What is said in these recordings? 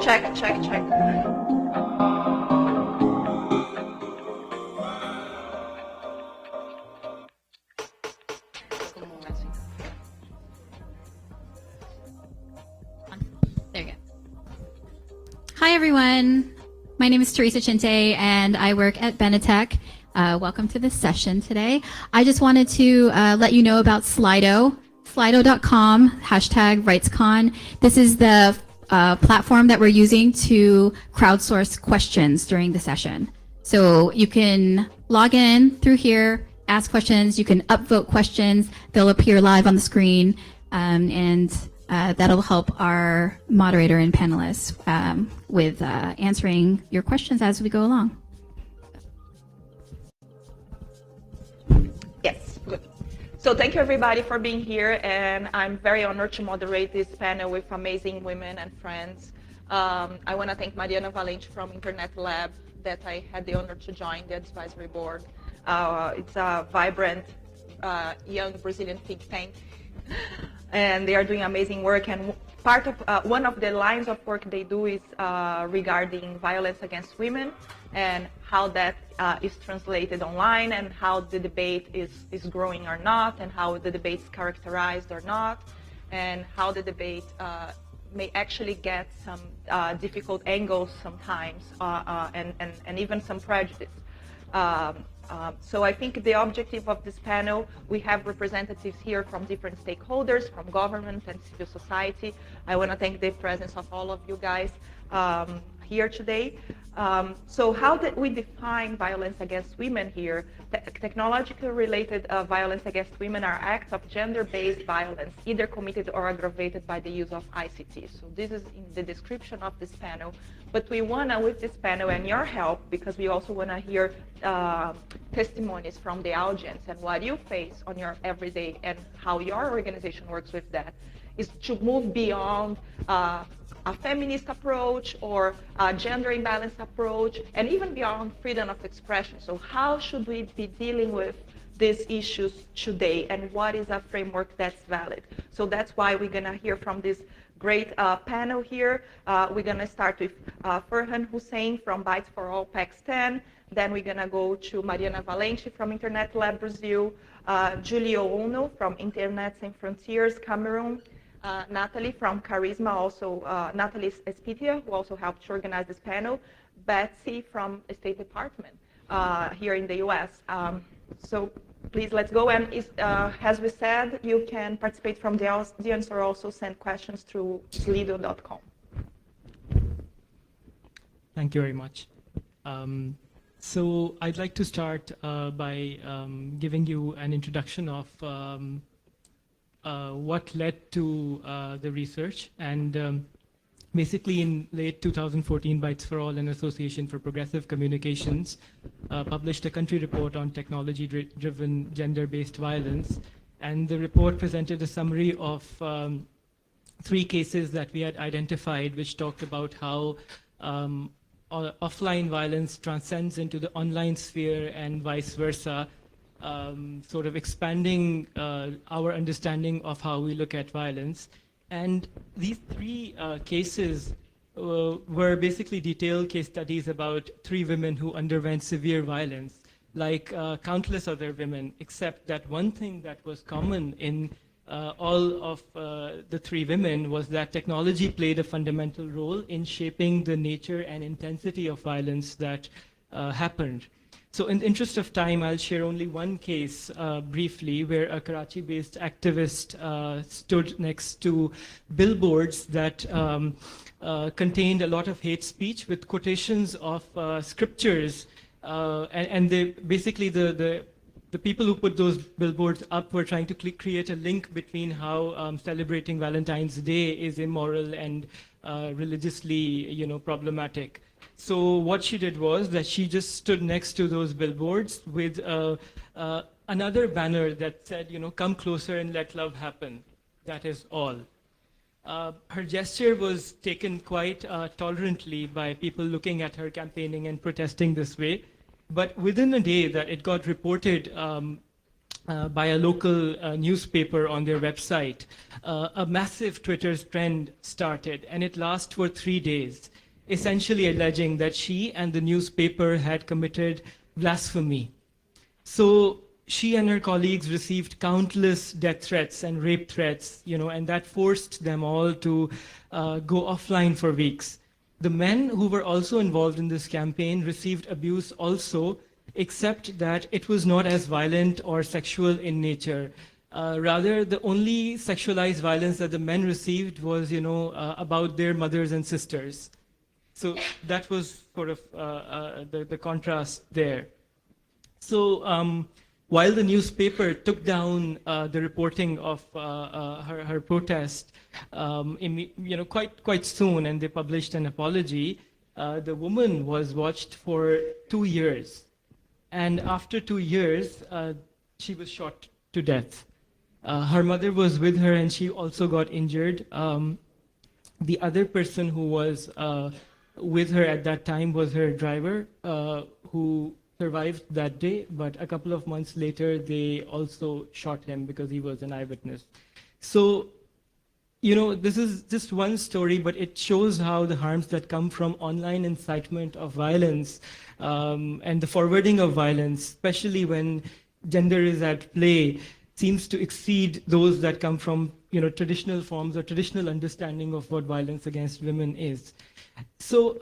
Check, check, check. There you go. Hi, everyone. My name is Teresa Chinte, and I work at Benetech. Welcome to this session today. I just wanted to let you know about Slido, slido.com, #RightsCon. This is the platform that we're using to crowdsource questions during the session. So you can log in through here, ask questions, you can upvote questions, they'll appear live on the screen, and that'll help our moderator and panelists with answering your questions as we go along. Yes, good. So thank you everybody for being here, and I'm very honored to moderate this panel with amazing women and friends. I want to thank Mariana Valente from Internet Lab that I had the honor to join the advisory board. It's a vibrant young Brazilian think tank, and they are doing amazing work. And part of one of the lines of work they do is regarding violence against women and how that is translated online, and how the debate is growing or not, and how the debate is characterized or not, and how the debate may actually get some difficult angles sometimes, and even some prejudice. So I think the objective of this panel, we have representatives here from different stakeholders, from government and civil society. I want to thank the presence of all of you guys here today. So how did we define violence against women here? Technologically related violence against women are acts of gender-based violence, either committed or aggravated by the use of ICT. So this is in the description of this panel. But we want to, with this panel and your help, because we also want to hear testimonies from the audience and what you face on your everyday and how your organization works with that, is to move beyond a feminist approach or a gender imbalance approach, and even beyond freedom of expression. So how should we be dealing with these issues today, and what is a framework that's valid? So that's why we're going to hear from this great panel here. We're going to start with Farhan Hussein from Bytes for All Pakistan. Then we're going to go to Mariana Valente from Internet Lab Brazil, Julio Ono from Internet Sans Frontiers Cameroon, Natalie from Charisma, also Natalie Espitia, who also helped to organize this panel, Betsy from the State Department here in the US. So please, let's go. And as we said, you can participate from the audience or also send questions through slido.com. Thank you very much. So I'd like to start by giving you an introduction of what led to the research. And basically in late 2014, Bytes for All, an Association for Progressive Communications, published a country report on technology-driven gender-based violence. And the report presented a summary of 3 cases that we had identified, which talked about how offline violence transcends into the online sphere and vice versa, sort of expanding our understanding of how we look at violence. And these 3 cases were basically detailed case studies about 3 women who underwent severe violence, like countless other women, except that one thing that was common in all of the 3 women was that technology played a fundamental role in shaping the nature and intensity of violence that happened. So in the interest of time, I'll share only one case briefly, where a Karachi-based activist stood next to billboards that contained a lot of hate speech with quotations of scriptures. And they basically, the people who put those billboards up were trying to create a link between how celebrating Valentine's Day is immoral and religiously, problematic. So what she did was that she just stood next to those billboards with another banner that said, come closer and let love happen. That is all. Her gesture was taken quite tolerantly by people looking at her campaigning and protesting this way. But within a day that it got reported by a local newspaper on their website, a massive Twitter trend started, and it lasted for 3 days. essentially alleging that she and the newspaper had committed blasphemy. So she and her colleagues received countless death threats and rape threats, and that forced them all to go offline for weeks. The men who were also involved in this campaign received abuse also, except that it was not as violent or sexual in nature. Rather, the only sexualized violence that the men received was, about their mothers and sisters. So that was sort of the contrast there. So while the newspaper took down the reporting of her protest, quite soon, and they published an apology, the woman was watched for 2 years. And after 2 years, she was shot to death. Her mother was with her, and she also got injured. The other person who was with her at that time was her driver, who survived that day, but a couple of months later, they also shot him because he was an eyewitness. So, this is just one story, but it shows how the harms that come from online incitement of violence and the forwarding of violence, especially when gender is at play, seems to exceed those that come from traditional forms or traditional understanding of what violence against women is. So,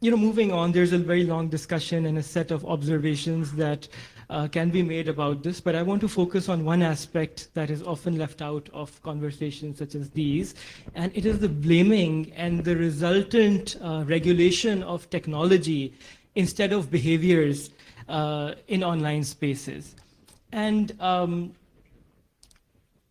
moving on, there's a very long discussion and a set of observations that can be made about this, but I want to focus on one aspect that is often left out of conversations such as these, and it is the blaming and the resultant regulation of technology instead of behaviors in online spaces. And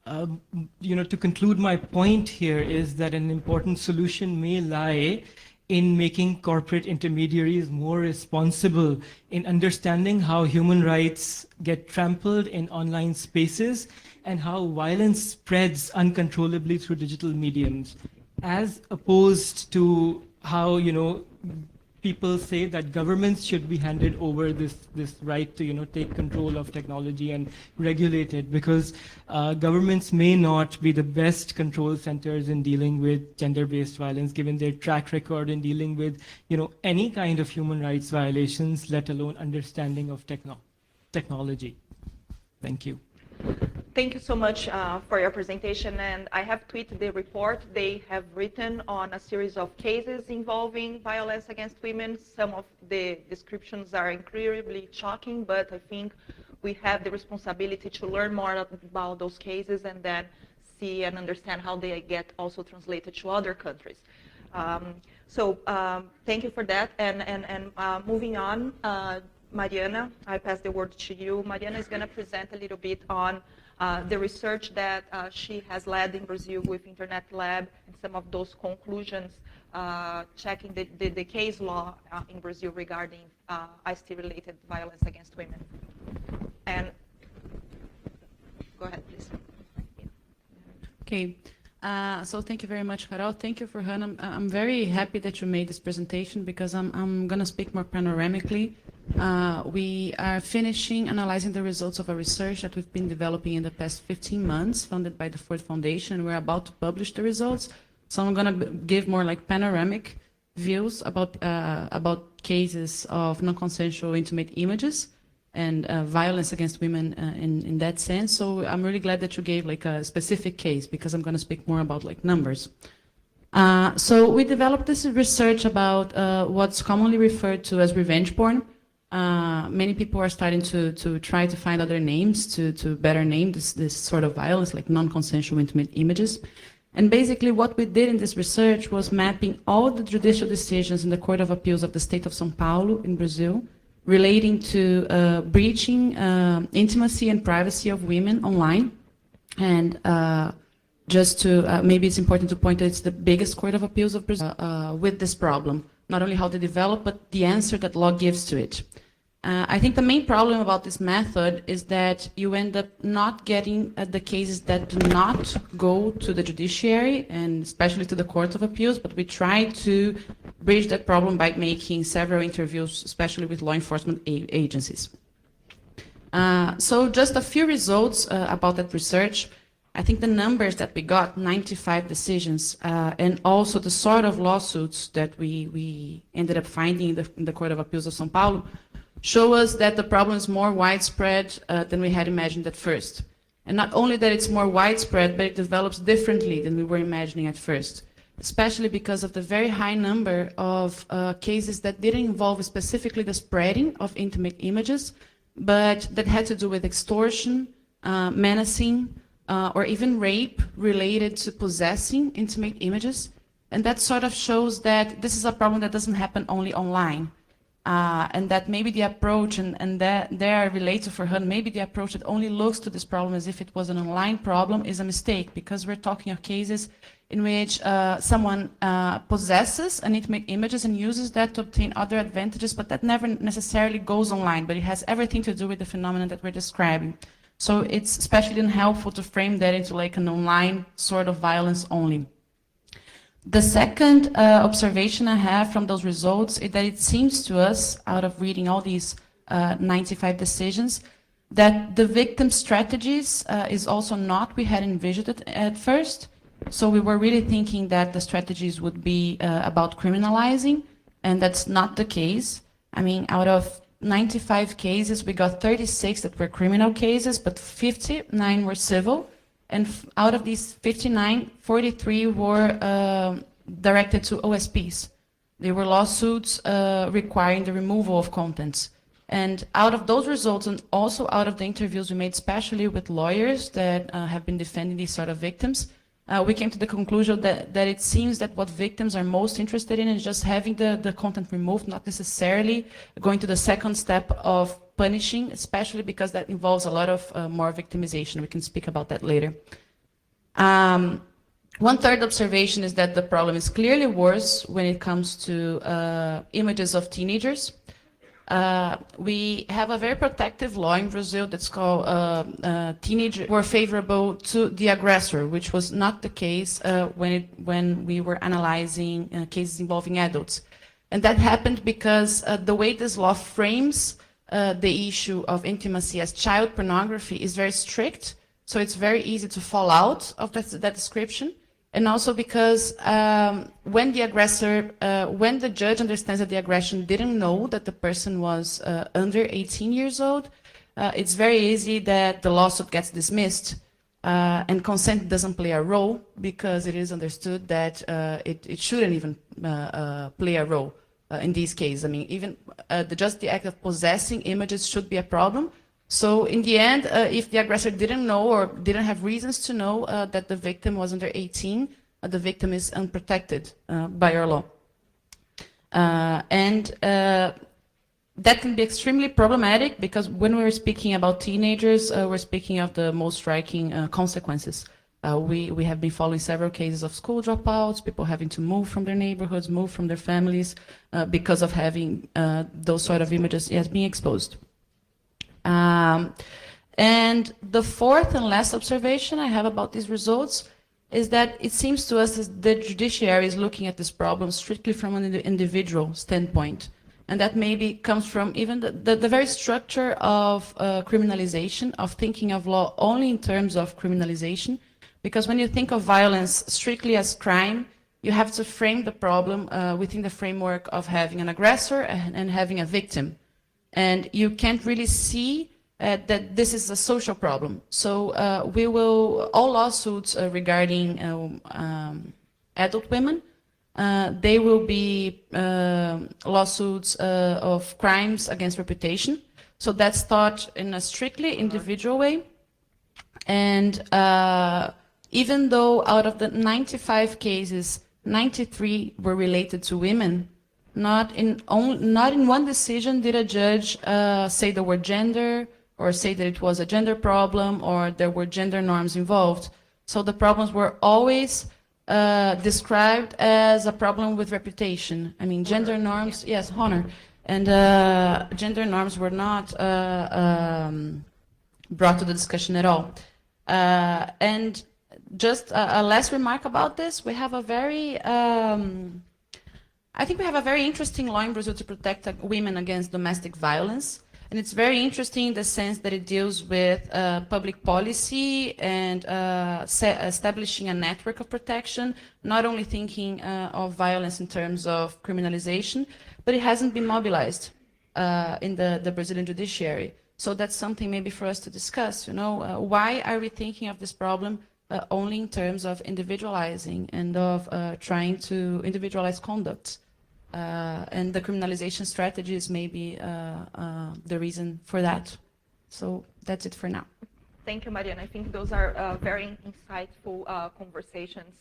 to conclude my point here is that an important solution may lie in making corporate intermediaries more responsible in understanding how human rights get trampled in online spaces and how violence spreads uncontrollably through digital mediums, as opposed to how, people say that governments should be handed over this right to take control of technology and regulate it, because governments may not be the best control centers in dealing with gender-based violence, given their track record in dealing with any kind of human rights violations, let alone understanding of technology. Thank you. Thank you so much for your presentation, and I have tweeted the report. They have written on a series of cases involving violence against women. Some of the descriptions are incredibly shocking, but I think we have the responsibility to learn more about those cases and then see and understand how they get also translated to other countries. Thank you for that, and moving on, Mariana, I pass the word to you. Mariana is going to present a little bit on the research that she has led in Brazil with Internet Lab and some of those conclusions, checking the case law in Brazil regarding ICT-related violence against women. And go ahead, please. Okay. So thank you very much, Carol. Thank you for Hannah. I'm very happy that you made this presentation because I'm going to speak more panoramically. We are finishing analyzing the results of a research that we've been developing in the past 15 months, funded by the Ford Foundation. We're about to publish the results. So I'm going to give more like panoramic views about cases of non-consensual intimate images and violence against women in that sense. So I'm really glad that you gave like a specific case because I'm going to speak more about like numbers. So we developed this research about what's commonly referred to as revenge porn. Many people are starting to try to find other names to better name this sort of violence, like non-consensual intimate images. And basically what we did in this research was mapping all the judicial decisions in the Court of Appeals of the state of São Paulo in Brazil relating to breaching intimacy and privacy of women online. And just to, maybe it's important to point out it's the biggest Court of Appeals of Brazil with this problem. Not only how they develop, but the answer that law gives to it. I think the main problem about this method is that you end up not getting the cases that do not go to the judiciary, and especially to the Court of Appeals, but we try to bridge that problem by making several interviews, especially with law enforcement agencies. So just a few results about that research. I think the numbers that we got, 95 decisions, and also the sort of lawsuits that we ended up finding in the Court of Appeals of São Paulo, show us that the problem is more widespread than we had imagined at first. And not only that it's more widespread, but it develops differently than we were imagining at first, especially because of the very high number of cases that didn't involve specifically the spreading of intimate images, but that had to do with extortion, menacing, or even rape related to possessing intimate images. And that sort of shows that this is a problem that doesn't happen only online. And that maybe the approach, and that there I relate to for her, maybe the approach that only looks to this problem as if it was an online problem is a mistake, because we're talking of cases in which someone possesses an intimate images and uses that to obtain other advantages, but that never necessarily goes online, but it has everything to do with the phenomenon that we're describing. So it's especially unhelpful to frame that into like an online sort of violence only. The second observation I have from those results is that it seems to us, out of reading all these 95 decisions, that the victim strategies is also not we had envisioned it at first. So we were really thinking that the strategies would be about criminalizing, and that's not the case. I mean, out of 95 cases, we got 36 that were criminal cases, but 59 were civil. And out of these 59, 43 were directed to OSPs. They were lawsuits requiring the removal of contents. And out of those results, and also out of the interviews we made, especially with lawyers that have been defending these sort of victims, we came to the conclusion that it seems that what victims are most interested in is just having the content removed, not necessarily going to the second step of punishing, especially because that involves a lot of more victimization. We can speak about that later. One third observation is that the problem is clearly worse when it comes to images of teenagers. We have a very protective law in Brazil that's called teenagers were favorable to the aggressor, which was not the case when we were analyzing cases involving adults. And that happened because the way this law frames the issue of intimacy as child pornography is very strict, so it's very easy to fall out of that description. And also because when the aggressor, when the judge understands that the aggression didn't know that the person was under 18 years old, it's very easy that the lawsuit gets dismissed and consent doesn't play a role, because it is understood that it shouldn't even play a role in these cases. I mean, even just the act of possessing images should be a problem. So in the end, if the aggressor didn't know or didn't have reasons to know that the victim was under 18, the victim is unprotected by our law. And that can be extremely problematic, because when we're speaking about teenagers, we're speaking of the most striking consequences. We have been following several cases of school dropouts, people having to move from their neighborhoods, move from their families, because of having those sort of images being exposed. And the fourth and last observation I have about these results is that it seems to us that the judiciary is looking at this problem strictly from an individual standpoint. And that maybe comes from even the very structure of criminalization, of thinking of law only in terms of criminalization. Because when you think of violence strictly as crime, you have to frame the problem within the framework of having an aggressor and having a victim. And you can't really see that this is a social problem. So all lawsuits regarding adult women, they will be lawsuits of crimes against reputation. So that's thought in a strictly individual way. And even though out of the 95 cases, 93 were related to women, not in one decision did a judge say the word gender, or say that it was a gender problem, or there were gender norms involved. So the problems were always described as a problem with reputation. I mean, gender norms, yes, honor. And gender norms were not brought to the discussion at all. And just a last remark about this, we have a very, I think we have a very interesting law in Brazil to protect women against domestic violence. And it's very interesting in the sense that it deals with public policy and establishing a network of protection, not only thinking of violence in terms of criminalization, but it hasn't been mobilized in the Brazilian judiciary. So that's something maybe for us to discuss, you know, why are we thinking of this problem only in terms of individualizing and of trying to individualize conduct? And the criminalization strategy is maybe the reason for that. So that's it for now. Thank you, Mariana. I think those are very insightful conversations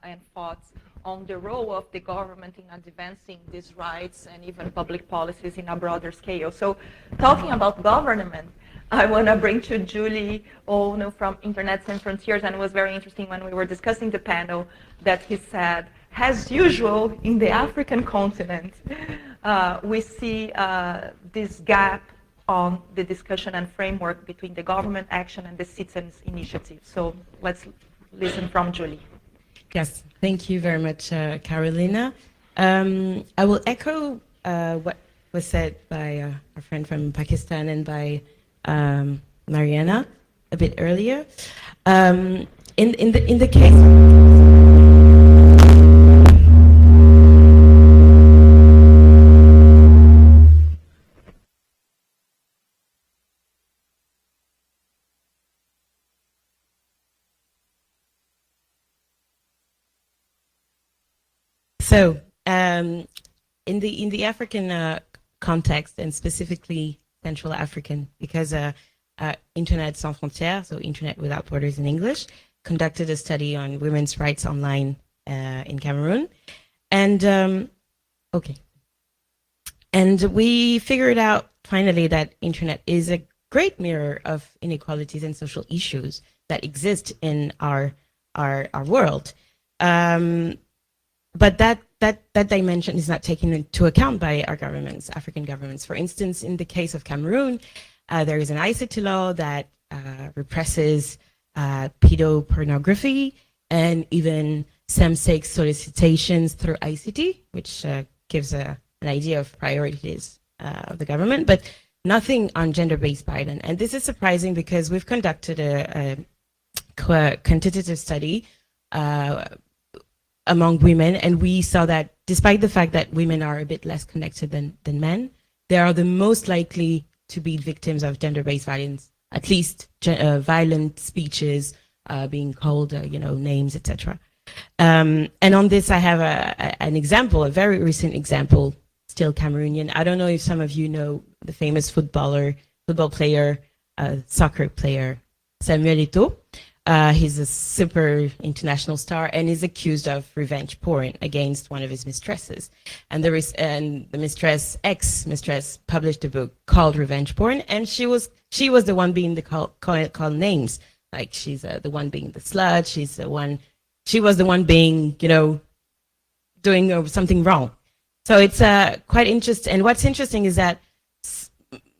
and thoughts on the role of the government in advancing these rights and even public policies in a broader scale. So talking about government, I want to bring to Julie Ono from Internet Sans Frontiers, and it was very interesting when we were discussing the panel that he said, as usual in the African continent, we see this gap on the discussion and framework between the government action and the citizens' initiative. So let's listen from Julie. Yes, thank you very much, Carolina. I will echo what was said by our friend from Pakistan and by Mariana a bit earlier. In the case. So, in the African context, and specifically Central African, because Internet Sans Frontières, so Internet Without Borders in English, conducted a study on women's rights online in Cameroon, and and we figured out finally that Internet is a great mirror of inequalities and social issues that exist in our world. But that dimension is not taken into account by our governments, African governments. For instance, in the case of Cameroon, there is an ICT law that represses pedopornography and even same-sex solicitations through ICT, which gives an idea of priorities of the government, but nothing on gender-based violence. And this is surprising because we've conducted a quantitative study among women, and we saw that despite the fact that women are a bit less connected than men, they are the most likely to be victims of gender-based violence, at least violent speeches, being called, names, etc. And on this, I have an example, a very recent example, still Cameroonian. I don't know if some of you know the famous football player, soccer player, Samuel Eto'o. He's a super international star and is accused of revenge porn against one of his mistresses. And the mistress, ex-mistress, published a book called Revenge Porn, and she was the one being the call names. Like she's the one being the slut. She was the one being, doing something wrong. So it's quite interesting. And what's interesting is that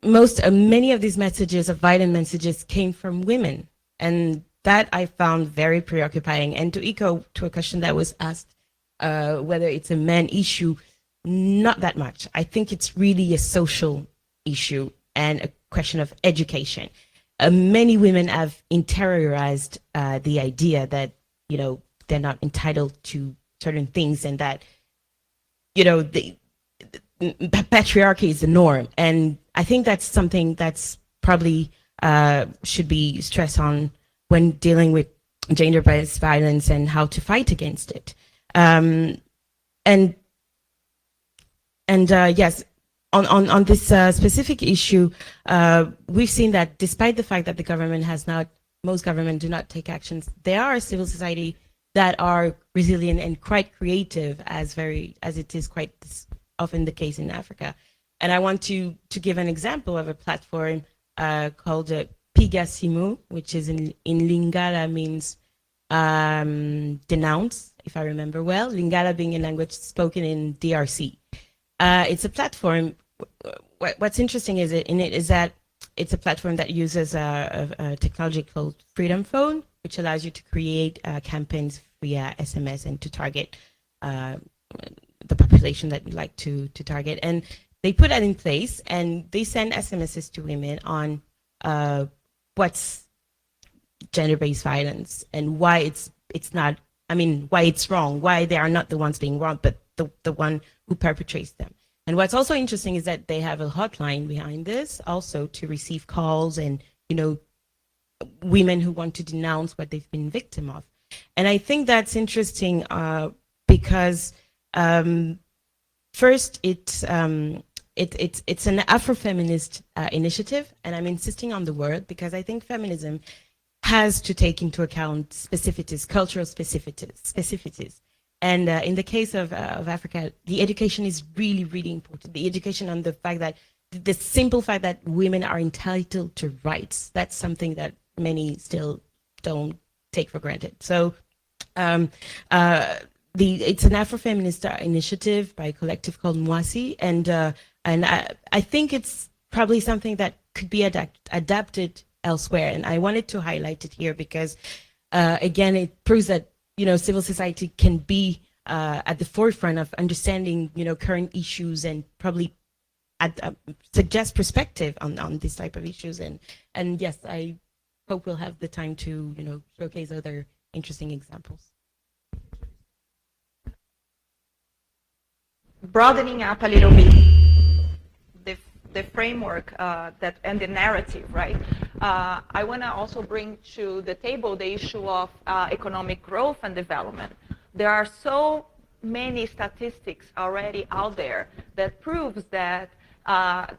many of these messages, of violent messages, came from women, and that I found very preoccupying. And to echo to a question that was asked, whether it's a man issue, not that much. I think it's really a social issue and a question of education. Many women have interiorized the idea that, they're not entitled to certain things, and that, the patriarchy is the norm. And I think that's something that's probably should be stressed on when dealing with gender-based violence and how to fight against it. Yes, on this specific issue, we've seen that despite the fact that most governments do not take actions, there are civil society that are resilient and quite creative, as it is quite often the case in Africa. And I want to give an example of a platform called Pigasimu, which is in Lingala means denounce, if I remember well. Lingala being a language spoken in DRC. It's a platform. What's interesting is that it's a platform that uses a technology called Freedom Phone, which allows you to create campaigns via SMS and to target the population that you like to target. And they put that in place, and they send SMSs to women on what's gender-based violence and why it's not. I mean, why it's wrong, why they are not the ones being wrong, but the one who perpetrates them. And what's also interesting is that they have a hotline behind this also to receive calls and, women who want to denounce what they've been victim of. And I think that's interesting because first it's an Afrofeminist initiative, and I'm insisting on the word because I think feminism has to take into account specificities, cultural specificities. And in the case of Africa, the education is really, really important. The education on the fact that the simple fact that women are entitled to rights, that's something that many still don't take for granted. So it's an Afrofeminist initiative by a collective called Mwasi, and I think it's probably something that could be adapted elsewhere. And I wanted to highlight it here because, again, it proves that civil society can be at the forefront of understanding current issues and probably suggest perspective on this type of issues. And yes, I hope we'll have the time to showcase other interesting examples. Broadening up a little bit the framework and the narrative, right? I want to also bring to the table the issue of economic growth and development. There are so many statistics already out there that proves that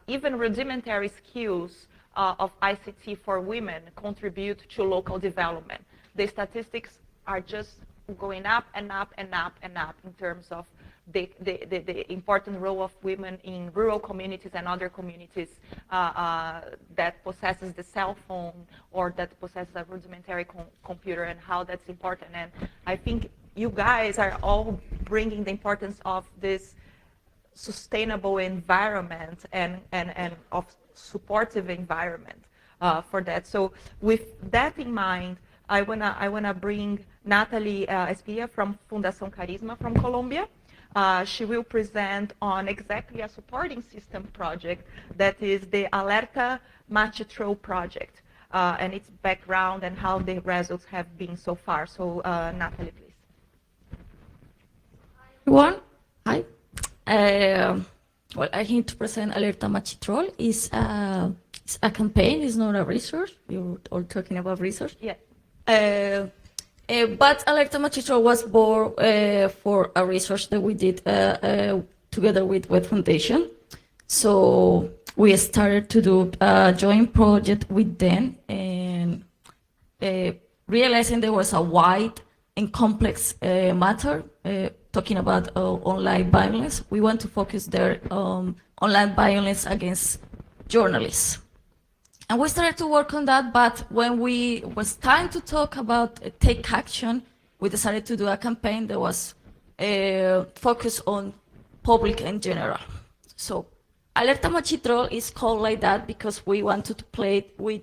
even rudimentary skills of ICT for women contribute to local development. The statistics are just going up and up and up and up in terms of the important role of women in rural communities and other communities that possesses the cell phone or that possesses a rudimentary computer, and how that's important. And I think you guys are all bringing the importance of this sustainable environment and of supportive environment for that. So with that in mind, I wanna bring Natalie Espia from Fundación Carisma from Colombia. She will present on exactly a supporting system project that is the Alerta Machitrol project and its background and how the results have been so far. So Natalie, please. Everyone, hi. Well, I'm here to present Alerta Machitrol. It's a campaign, it's not a research. You're all talking about research. Yeah. But Alerta Machitrol was born for a research that we did together with Web Foundation. So we started to do a joint project with them, and realizing there was a wide and complex matter talking about online violence. We want to focus there on online violence against journalists. And we started to work on that, but when we was time to talk about take action, we decided to do a campaign that was focused on public in general. So Alerta Machitrol is called like that because we wanted to play it with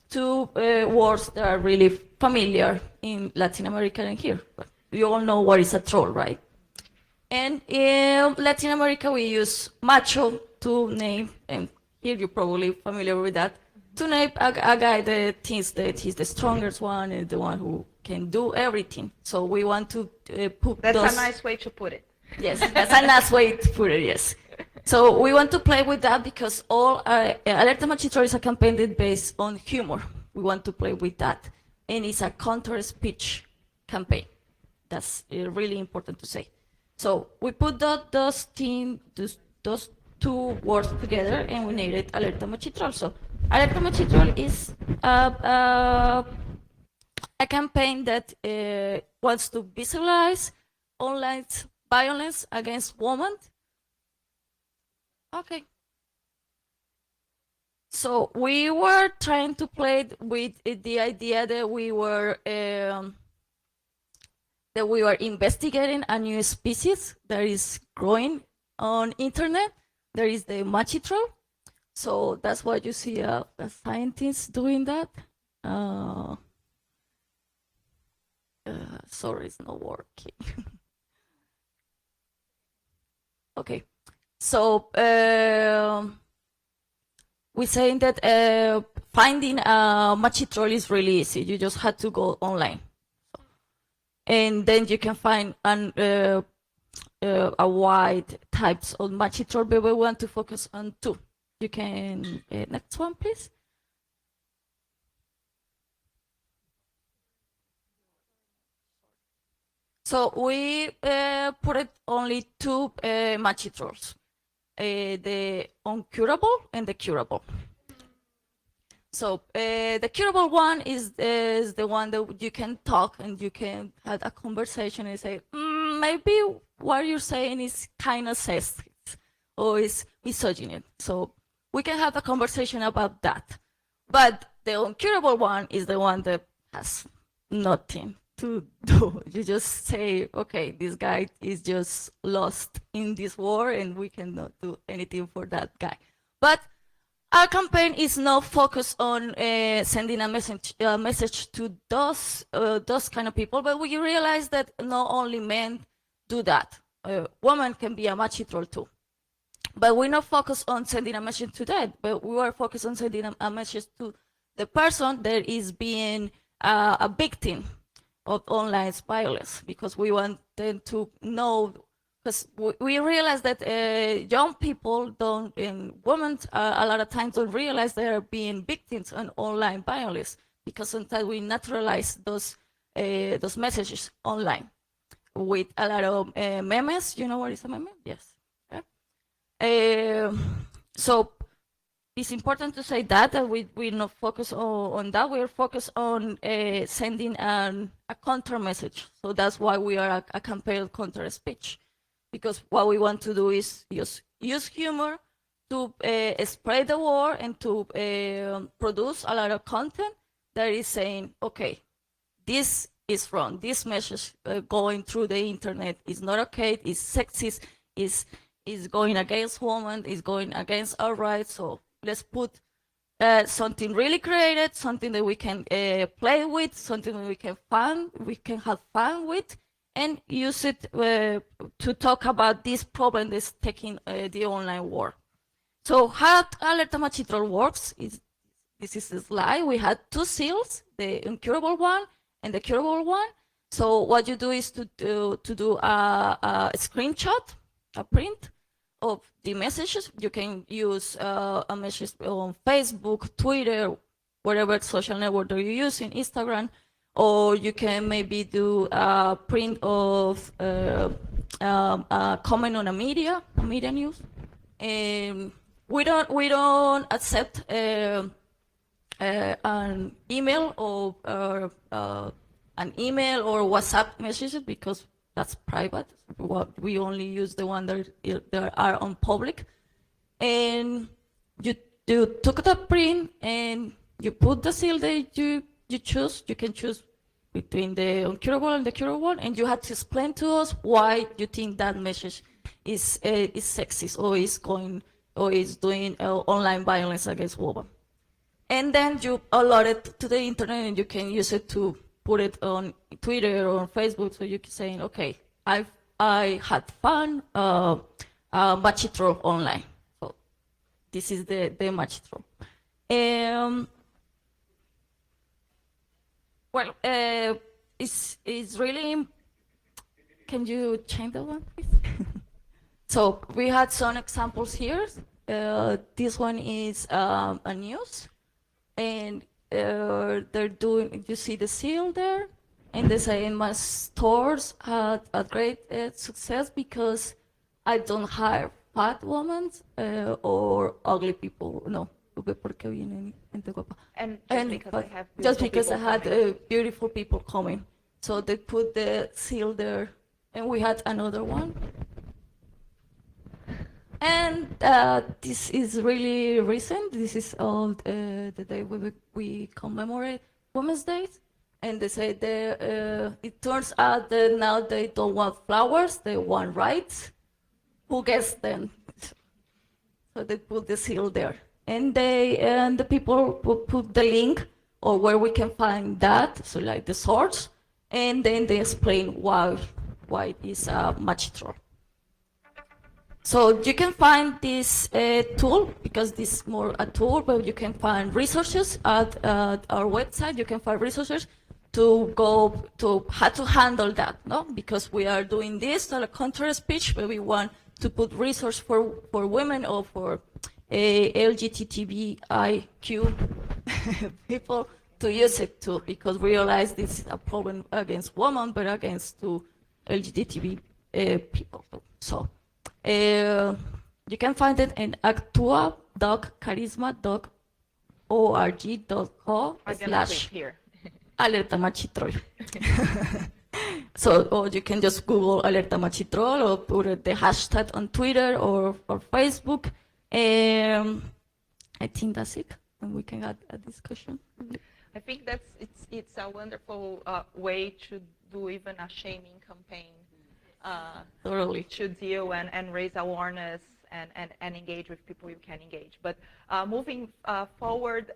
two words that are really familiar in Latin America and here. But you all know what is a troll, right? And in Latin America, we use macho to name, and here you're probably familiar with that, to name a guy that thinks that he's the strongest one and the one who can do everything. So we want to put That's those... a nice way to put it. Yes, that's a nice way to put it, yes. So we want to play with that because all Alerta Machitrol is a campaign that's based on humor. We want to play with that. And it's a counter-speech campaign. That's really important to say. So we put those two words together and we named it Alerta Machitrol. So Alerta Machitrol is a campaign that wants to visualize online violence against women. Okay. So we were trying to play with the idea that we were investigating a new species that is growing on internet. There is the machitrol. So that's why you see a scientist doing that. Sorry, it's not working. Okay. So we're saying that finding a matchy troll is really easy. You just have to go online, and then you can find a wide types of matchy troll. But we want to focus on two. You can next one, please. So we put it only two matchy trolls, the uncurable and the curable. So the curable one is the one that you can talk and you can have a conversation and say, maybe what you're saying is kind of sexist or is misogyny. So we can have a conversation about that. But the uncurable one is the one that has nothing to do. You just say, okay, this guy is just lost in this war and we cannot do anything for that guy. But our campaign is not focused on sending a message to those kind of people, but we realize that not only men do that. Women can be a matchy troll too. But we're not focused on sending a message to that, but we are focused on sending a message to the person that is being a victim of online violence, because we want them to know, because we realize that young people don't, and women a lot of times don't realize they are being victims of online violence, because sometimes we naturalize those messages online with a lot of memes. You know what is a meme? Yes. So it's important to say that we're not focused on that. We're focused on sending a counter message. So that's why we are a campaign of counter speech, because what we want to do is use humor to spread the war and to produce a lot of content that is saying, okay, this is wrong. This message going through the internet is not okay. It's sexist. Is going against women. Is going against our rights. So let's put something really creative, something that we can play with, something that we can have fun with, and use it to talk about this problem that's taking the online war. So how Alerta Matchy Troll works is, this is the slide. We had two seals, the incurable one and the curable one. So what you do is to do a screenshot, a print of the messages. You can use a message on Facebook, Twitter, whatever social network that you're using, Instagram, or you can maybe do a print of a comment on a media news. We don't accept an email or WhatsApp messages, because that's private. We only use the one that are on public. And you took the print and you put the seal that you choose. You can choose between the uncurable and the curable one, and you have to explain to us why you think that message is sexist or is doing online violence against women. And then you upload it to the internet, and you can use it to put it on Twitter or on Facebook. So you can say, okay, I had fun matchy troll online. So this is the matchy troll. Well, it's really. Can you change that one, please? So we had some examples here. This one is a news, and they're doing. You see the seal there, and they say my stores had a great success because I don't hire fat women or ugly people. No, And just because I had beautiful people coming, so they put the seal there, and we had another one. And this is really recent. This is all the day we commemorate Women's Day. And they say it turns out that now they don't want flowers, they want rights. Who gets them? So they put the seal there. And the people will put the link or where we can find that, so like the source, and then they explain why it is a matchy troll. So you can find this tool, because this is more a tool, but you can find resources at our website. You can find resources to go to how to handle that, no? Because we are doing this on a contrary speech, but we want to put resource for women or for LGBTIQ people to use it too, because we realize this is a problem against women, but against to LGBT people. So you can find it in actua.charisma.org.co I'm gonna / click here. alerta machitrol. So, or you can just Google alerta machitrol or put the hashtag on Twitter or Facebook. I think that's it, and we can have a discussion. I think it's a wonderful way to do even a shaming campaign. Totally. To deal and raise awareness and engage with people you can engage. But moving forward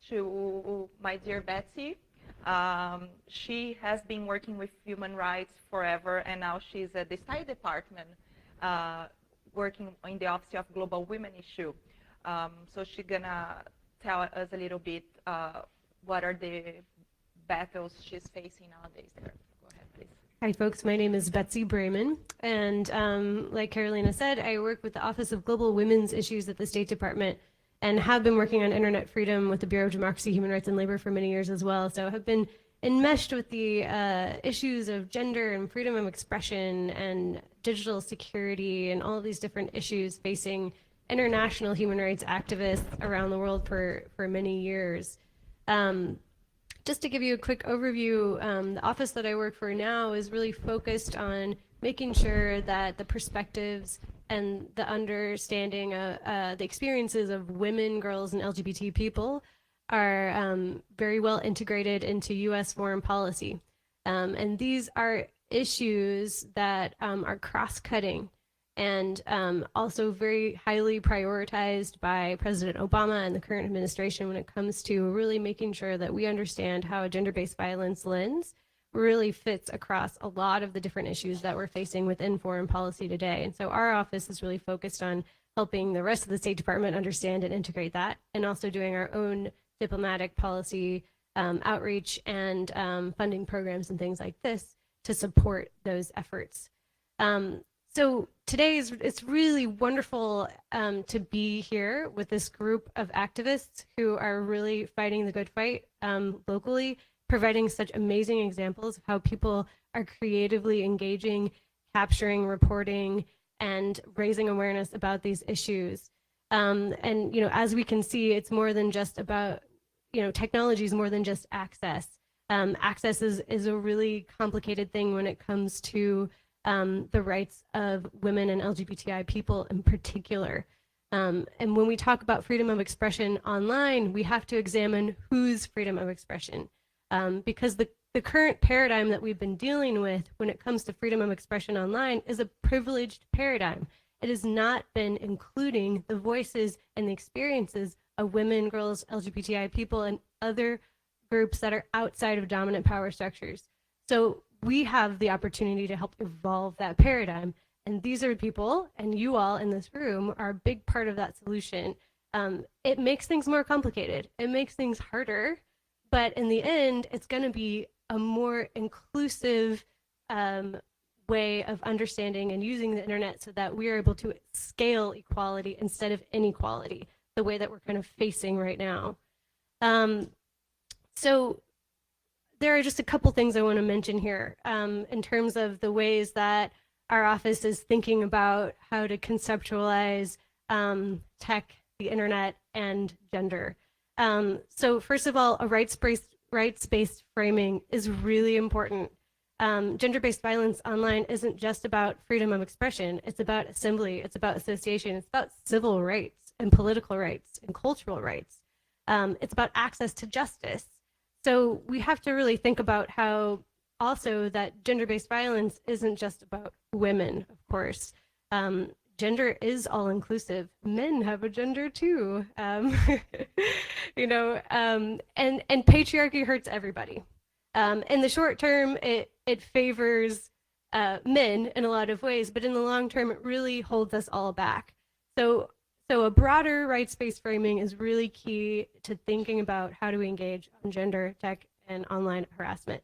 to my dear Betsy, she has been working with human rights forever, and now she's at the State Department working in the Office of Global Women Issue. So she's gonna tell us a little bit what are the battles she's facing nowadays there. Go ahead, please. Hi, folks. My name is Betsy Brayman, and like Carolina said, I work with the Office of Global Women's Issues at the State Department, and have been working on internet freedom with the Bureau of Democracy, Human Rights, and Labor for many years as well. So have been enmeshed with the issues of gender and freedom of expression and digital security and all of these different issues facing international human rights activists around the world for many years. Just to give you a quick overview, the office that I work for now is really focused on making sure that the perspectives and the understanding of the experiences of women, girls, and LGBT people are very well integrated into U.S. foreign policy. And these are issues that are cross-cutting and also very highly prioritized by President Obama and the current administration when it comes to really making sure that we understand how a gender-based violence lens really fits across a lot of the different issues that we're facing within foreign policy today. And so our office is really focused on helping the rest of the State Department understand and integrate that, and also doing our own diplomatic policy outreach and funding programs and things like this to support those efforts. So today it's really wonderful to be here with this group of activists who are really fighting the good fight locally, providing such amazing examples of how people are creatively engaging, capturing, reporting, and raising awareness about these issues. And you know, as we can see, it's more than just about, you know, technology is more than just access. Access is a really complicated thing when it comes to the rights of women and LGBTI people in particular. And when we talk about freedom of expression online, we have to examine whose freedom of expression. Because the current paradigm that we've been dealing with when it comes to freedom of expression online is a privileged paradigm. It has not been including the voices and the experiences of women, girls, LGBTI people, and other groups that are outside of dominant power structures. So we have the opportunity to help evolve that paradigm. And these are people, and you all in this room are a big part of that solution. It makes things more complicated. It makes things harder. But in the end, it's going to be a more inclusive way of understanding and using the internet so that we are able to scale equality instead of inequality, the way that we're kind of facing right now. So there are just a couple things I want to mention here in terms of the ways that our office is thinking about how to conceptualize tech, the internet, and gender. So first of all, a rights-based framing is really important. Gender-based violence online isn't just about freedom of expression. It's about assembly. It's about association. It's about civil rights and political rights and cultural rights. It's about access to justice. So we have to really think about how also that gender-based violence isn't just about women, of course. Gender is all inclusive. Men have a gender too, you know, and patriarchy hurts everybody. In the short term, it favors men in a lot of ways, but in the long term, it really holds us all back. So, so a broader rights-based framing is really key to thinking about how do we engage on gender, tech, and online harassment.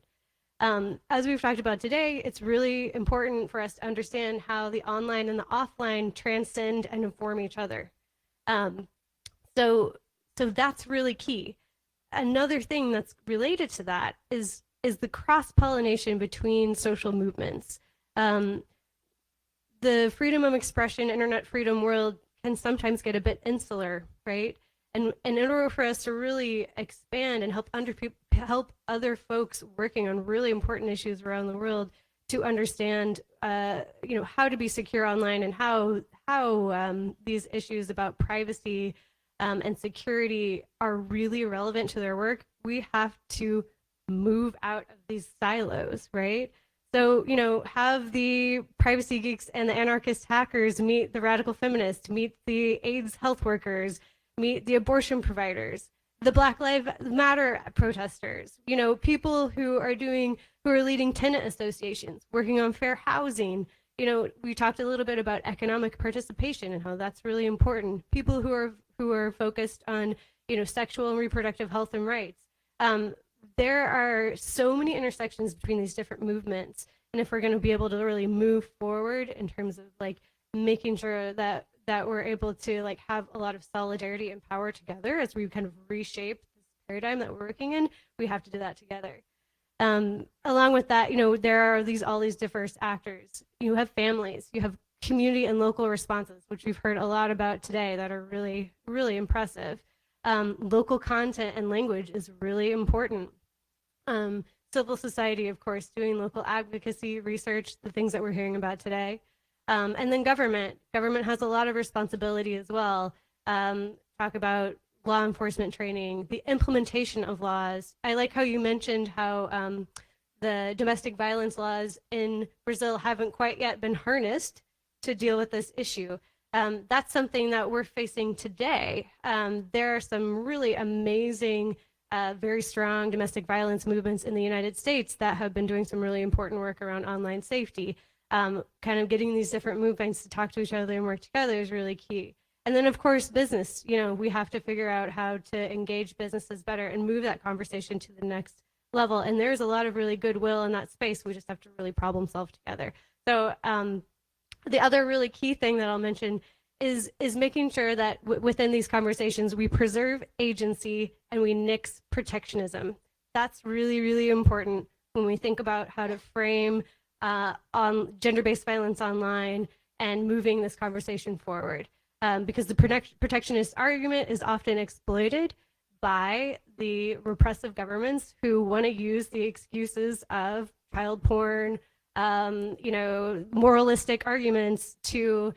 As we've talked about today, it's really important for us to understand how the online and the offline transcend and inform each other. Um, so, so that's really key. Another thing that's related to that is the cross-pollination between social movements. The freedom of expression, internet freedom world can sometimes get a bit insular, right? And in order for us to really expand and help other folks working on really important issues around the world to understand, how to be secure online and how these issues about privacy and security are really relevant to their work, we have to move out of these silos, right? So, have the privacy geeks and the anarchist hackers meet the radical feminists, meet the AIDS health workers, meet the abortion providers, the Black Lives Matter protesters, people who are leading tenant associations, working on fair housing. We talked a little bit about economic participation and how that's really important. People who are focused on, sexual and reproductive health and rights. There are so many intersections between these different movements, and if we're going to be able to really move forward in terms of making sure that we're able to have a lot of solidarity and power together as we kind of reshape this paradigm that we're working in, we have to do that together. Along with that, there are all these diverse actors. You have families, you have community and local responses, which we've heard a lot about today, that are really, really impressive. Local content and language is really important. Civil society, of course, doing local advocacy, research, the things that we're hearing about today. And then government. Government has a lot of responsibility as well. Talk about law enforcement training, the implementation of laws. I like how you mentioned how the domestic violence laws in Brazil haven't quite yet been harnessed to deal with this issue. That's something that we're facing today. There are some really amazing, very strong domestic violence movements in the United States that have been doing some really important work around online safety. Kind of getting these different movements to talk to each other and work together is really key. And then, of course, business. We have to figure out how to engage businesses better and move that conversation to the next level. And there's a lot of really goodwill in that space. We just have to really problem solve together. So the other really key thing that I'll mention is making sure that within these conversations, we preserve agency and we nix protectionism. That's really, really important when we think about how to frame on gender-based violence online and moving this conversation forward. Because the protectionist argument is often exploited by the repressive governments who want to use the excuses of child porn, moralistic arguments to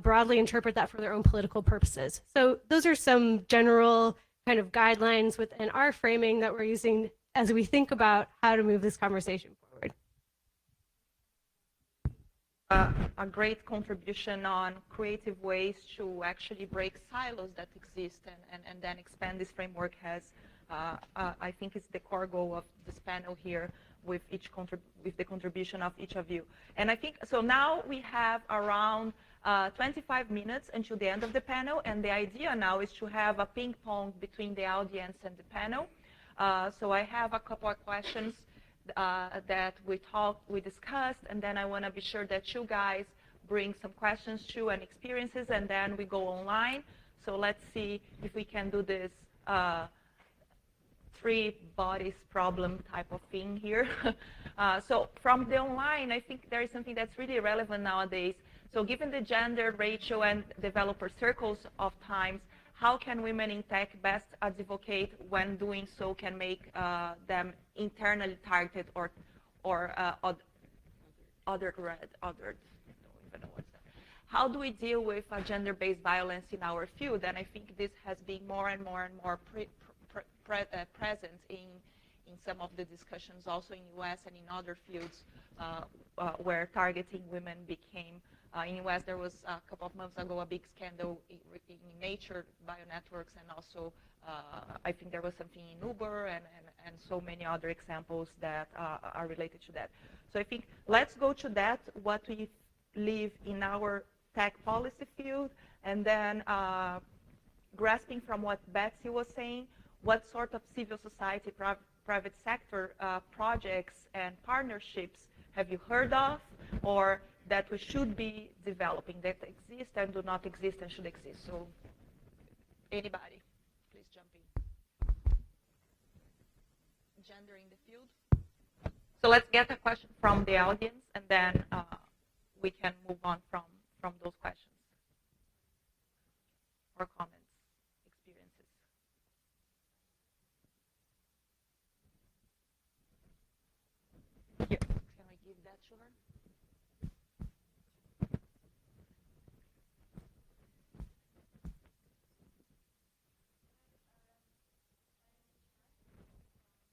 broadly interpret that for their own political purposes. So those are some general kind of guidelines within our framing that we're using as we think about how to move this conversation forward. A great contribution on creative ways to actually break silos that exist and then expand this framework has, I think it's the core goal of this panel here with the contribution of each of you. And I think, so now we have around 25 minutes until the end of the panel, and the idea now is to have a ping pong between the audience and the panel. So I have a couple of questions that we discussed, and then I want to be sure that you guys bring some questions too and experiences, and then we go online. So let's see if we can do this three bodies problem type of thing here. So from the online, I think there is something that's really relevant nowadays. So given the gender ratio and developer circles of times, how can women in tech best advocate when doing so can make them internally targeted or othered? Don't even know what's that. How do we deal with gender-based violence in our field? And I think this has been more and more present in in some of the discussions also in US and in other fields where targeting women became, in US there was a couple of months ago a big scandal in Nature Bionetworks, and also I think there was something in Uber and so many other examples that are related to that. So I think let's go to that, what we live in our tech policy field, and then grasping from what Betsy was saying, what sort of civil society, private sector projects and partnerships have you heard of, or that we should be developing, that exist and do not exist and should exist? So anybody, please jump in. Gender in the field. So let's get a question from the audience, and then we can move on from those questions or comments. Here, can I give that to her?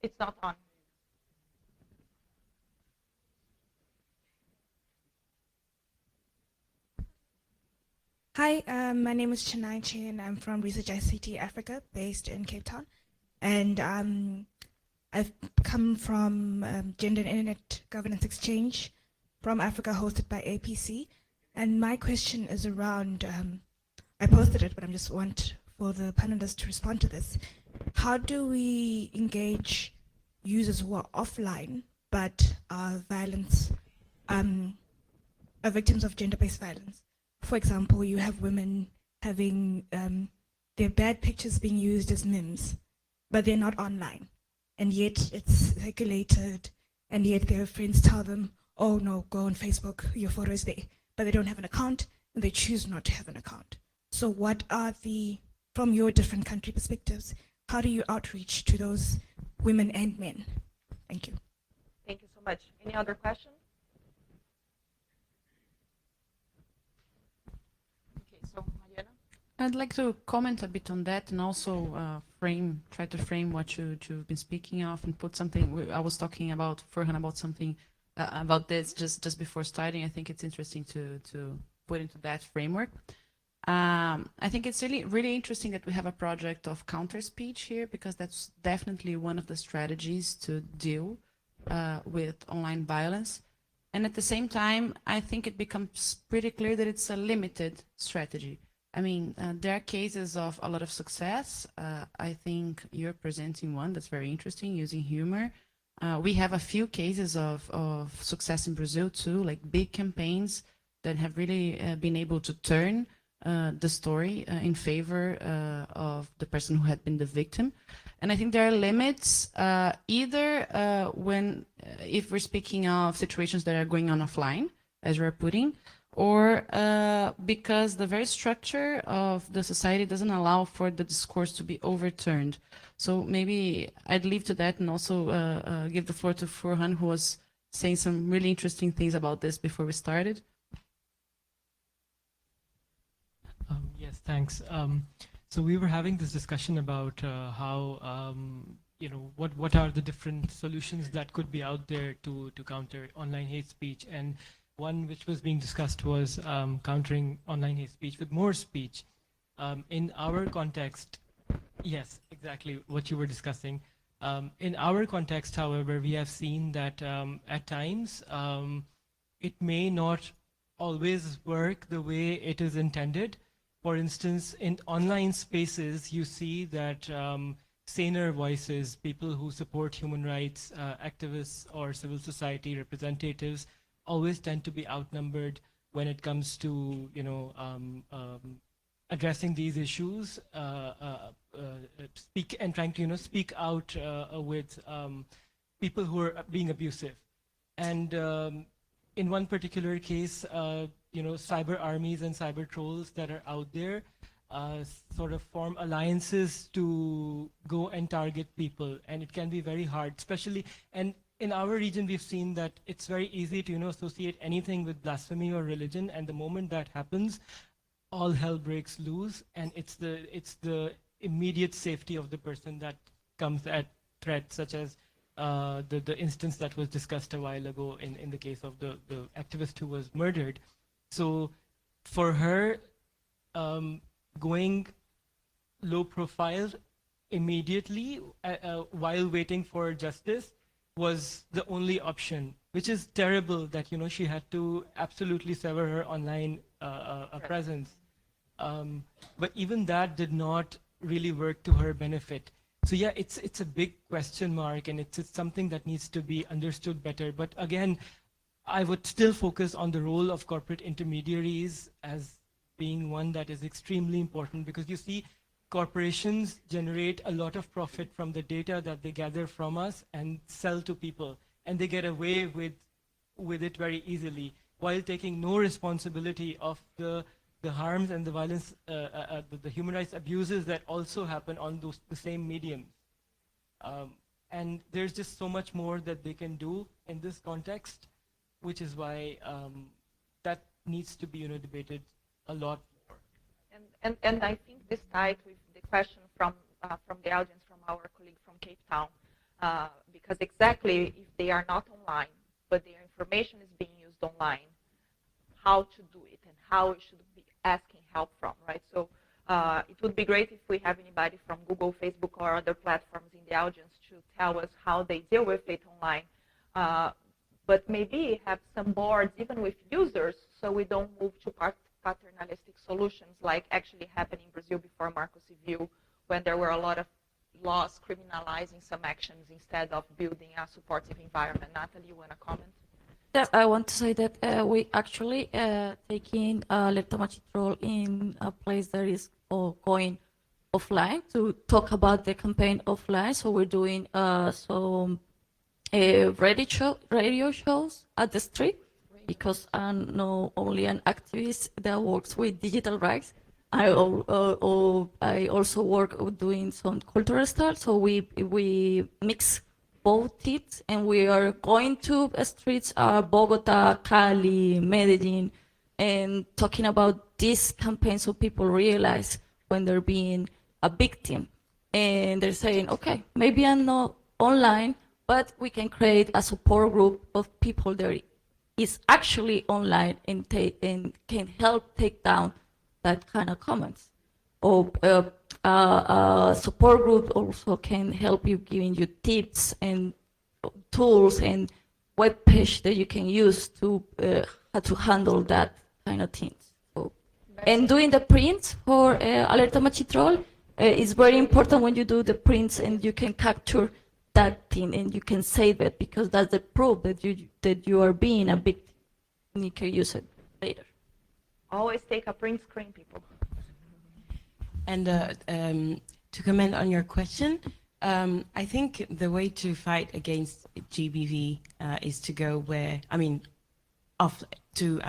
It's not on. Hi, my name is Chennai Chen. I'm from Research ICT Africa, based in Cape Town. And I've come from Gender and Internet Governance Exchange from Africa, hosted by APC. And my question is around, I posted it, but I just want for the panelists to respond to this. How do we engage users who are offline but are victims of gender-based violence? For example, you have women having their bad pictures being used as memes, but they're not online. And yet it's circulated, and yet their friends tell them, oh no, go on Facebook, your photo is there. But they don't have an account, and they choose not to have an account. So what are from your different country perspectives, how do you outreach to those women and men? Thank you. Thank you so much. Any other questions? Okay, so Mariana? I'd like to comment a bit on that, and also try to frame what you've been speaking of, and put something. I was talking about Furhan about something about this just before starting. I think it's interesting to put into that framework. I think it's really interesting that we have a project of counter speech here, because that's definitely one of the strategies to deal with online violence. And at the same time, I think it becomes pretty clear that it's a limited strategy. I mean, there are cases of a lot of success. I think you're presenting one that's very interesting, using humor. We have a few cases of success in Brazil too, like big campaigns that have really been able to turn the story in favor of the person who had been the victim. And I think there are limits, either if we're speaking of situations that are going on offline, as we're putting, or because the very structure of the society doesn't allow for the discourse to be overturned. So maybe I'd leave to that, and also give the floor to Furhan, who was saying some really interesting things about this before we started. Yes, thanks. So we were having this discussion about how, what are the different solutions that could be out there to counter online hate speech. And one which was being discussed was countering online hate speech with more speech. In our context, yes, exactly what you were discussing. In our context, however, we have seen that at times it may not always work the way it is intended. For instance, in online spaces, you see that saner voices, people who support human rights activists or civil society representatives, always tend to be outnumbered when it comes to, addressing these issues, trying to, speak out with people who are being abusive. And in one particular case, cyber armies and cyber trolls that are out there sort of form alliances to go and target people, and it can be very hard, especially, and in our region we've seen that it's very easy to associate anything with blasphemy or religion, and the moment that happens, all hell breaks loose, and it's the immediate safety of the person that comes at threat, such as the instance that was discussed a while ago in the case of the activist who was murdered. So for her, going low profile immediately while waiting for justice was the only option, which is terrible that, you know, she had to absolutely sever her online presence. But even that did not really work to her benefit. So yeah, it's a big question mark, and it's something that needs to be understood better. But again, I would still focus on the role of corporate intermediaries as being one that is extremely important, because you see, corporations generate a lot of profit from the data that they gather from us and sell to people, and they get away with it very easily, while taking no responsibility of the harms and the violence, the human rights abuses that also happen on the same mediums. And there's just so much more that they can do in this context, which is why that needs to be, you know, debated a lot more. And I think this ties with the question from the audience, from our colleague from Cape Town, because exactly if they are not online, but their information is being used online, how to do it and how we should be asking help from, right? So it would be great if we have anybody from Google, Facebook, or other platforms in the audience to tell us how they deal with it online. But maybe have some boards even with users, so we don't move to paternalistic solutions like actually happened in Brazil before Marco Civil, when there were a lot of laws criminalizing some actions instead of building a supportive environment. Natalie, you want to comment? Yes, I want to say that we actually taking Alerta Machitrol in a place that is going offline to talk about the campaign offline. So we're doing some radio shows at the street, because I'm not only an activist that works with digital rights. I also work doing some cultural stuff. So we mix both tips, and we are going to streets, Bogota, Cali, Medellin, and talking about this campaign, so people realize when they're being a victim, and they're saying, okay, maybe I'm not online, but we can create a support group of people that is actually online and can help take down that kind of comments. Or support group also can help you, giving you tips and tools and web page that you can use to how to handle that kind of things. So, and doing the prints for Alerta Machitrol is very important. When you do the prints, and you can capture that thing and you can save it, because that's the proof that you are being a victim, and you can use it later. Always take a print screen, people. And to comment on your question, I think the way to fight against GBV is to go where, I mean, to